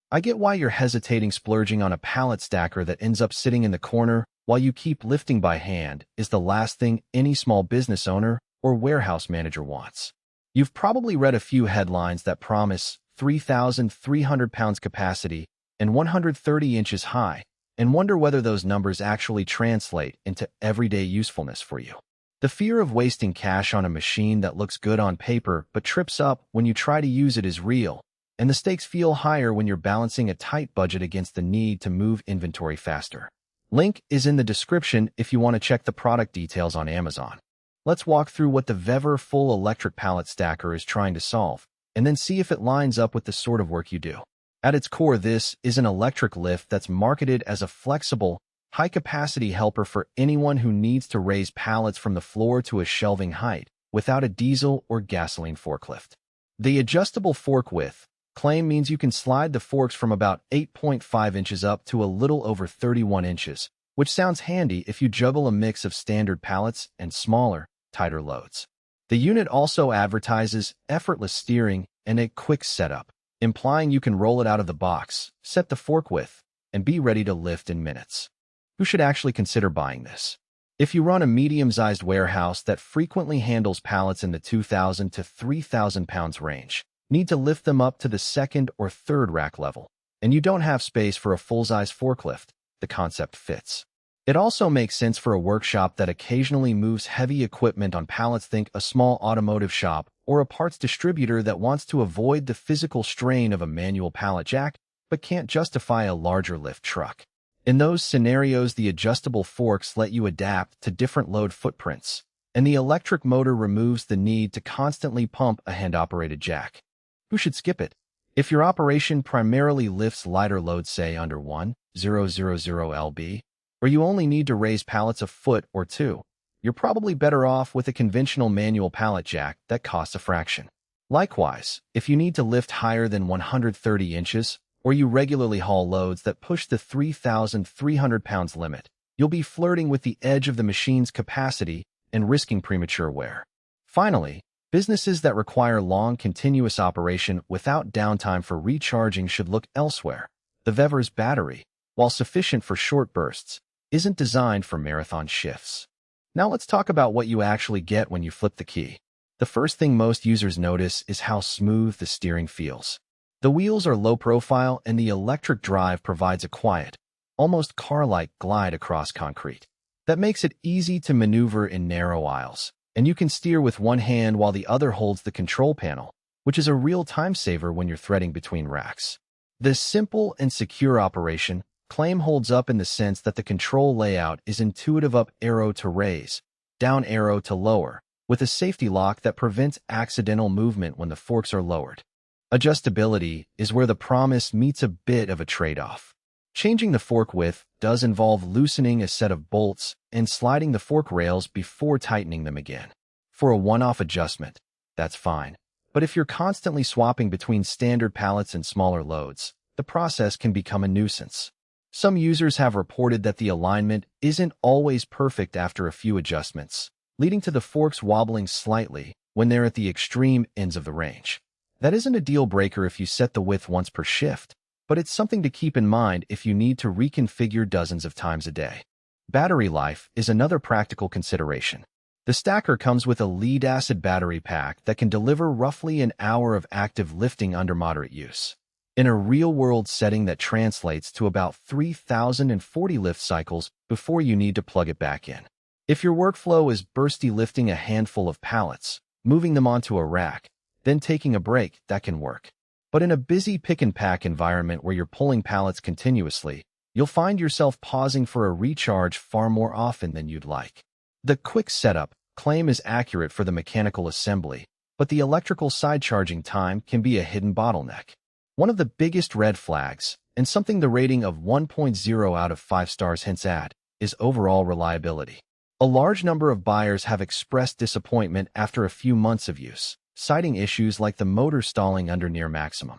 I get why you're hesitating. Splurging on a pallet stacker that ends up sitting in the corner while you keep lifting by hand is the last thing any small business owner or warehouse manager wants. You've probably read a few headlines that promise 3,300 pounds capacity and 130 inches high, and wonder whether those numbers actually translate into everyday usefulness for you. The fear of wasting cash on a machine that looks good on paper but trips up when you try to use it is real, and the stakes feel higher when you're balancing a tight budget against the need to move inventory faster. Link is in the description if you want to check the product details on Amazon. Let's walk through what the VEVOR full electric pallet stacker is trying to solve, and then see if it lines up with the sort of work you do. At its core, this is an electric lift that's marketed as a flexible, high-capacity helper for anyone who needs to raise pallets from the floor to a shelving height without a diesel or gasoline forklift. The adjustable fork width claim means you can slide the forks from about 8.5 inches up to a little over 31 inches, which sounds handy if you juggle a mix of standard pallets and smaller, tighter loads. The unit also advertises effortless steering and a quick setup, implying you can roll it out of the box, set the fork width, and be ready to lift in minutes. Who should actually consider buying this? If you run a medium-sized warehouse that frequently handles pallets in the 2,000 to 3,000 pounds range, need to lift them up to the second or third rack level, and you don't have space for a full-size forklift, the concept fits. It also makes sense for a workshop that occasionally moves heavy equipment on pallets. Think a small automotive shop or a parts distributor that wants to avoid the physical strain of a manual pallet jack but can't justify a larger lift truck. In those scenarios, the adjustable forks let you adapt to different load footprints, and the electric motor removes the need to constantly pump a hand-operated jack. Who should skip it? If your operation primarily lifts lighter loads, say under 1,000 lb, or you only need to raise pallets a foot or two, you're probably better off with a conventional manual pallet jack that costs a fraction. Likewise, if you need to lift higher than 130 inches, or you regularly haul loads that push the 3,300 pounds limit, you'll be flirting with the edge of the machine's capacity and risking premature wear. Finally, businesses that require long, continuous operation without downtime for recharging should look elsewhere. The VEVOR's battery, while sufficient for short bursts, isn't designed for marathon shifts. Now let's talk about what you actually get when you flip the key. The first thing most users notice is how smooth the steering feels. The wheels are low profile and the electric drive provides a quiet, almost car-like glide across concrete. That makes it easy to maneuver in narrow aisles, and you can steer with one hand while the other holds the control panel, which is a real time saver when you're threading between racks. This simple and secure operation claim holds up in the sense that the control layout is intuitive: up arrow to raise, down arrow to lower, with a safety lock that prevents accidental movement when the forks are lowered. Adjustability is where the promise meets a bit of a trade-off. Changing the fork width does involve loosening a set of bolts and sliding the fork rails before tightening them again. For a one-off adjustment, that's fine. But if you're constantly swapping between standard pallets and smaller loads, the process can become a nuisance. Some users have reported that the alignment isn't always perfect after a few adjustments, leading to the forks wobbling slightly when they're at the extreme ends of the range. That isn't a deal breaker if you set the width once per shift, but it's something to keep in mind if you need to reconfigure dozens of times a day. Battery life is another practical consideration. The stacker comes with a lead-acid battery pack that can deliver roughly an hour of active lifting under moderate use. In a real-world setting, that translates to about 3,040 lift cycles before you need to plug it back in. If your workflow is bursty lifting a handful of pallets, moving them onto a rack, then taking a break, that can work. But in a busy pick-and-pack environment where you're pulling pallets continuously, you'll find yourself pausing for a recharge far more often than you'd like. The quick setup claim is accurate for the mechanical assembly, but the electrical side charging time can be a hidden bottleneck. One of the biggest red flags, and something the rating of 1.0 out of 5 stars hints at, is overall reliability. A large number of buyers have expressed disappointment after a few months of use, citing issues like the motor stalling under near maximum.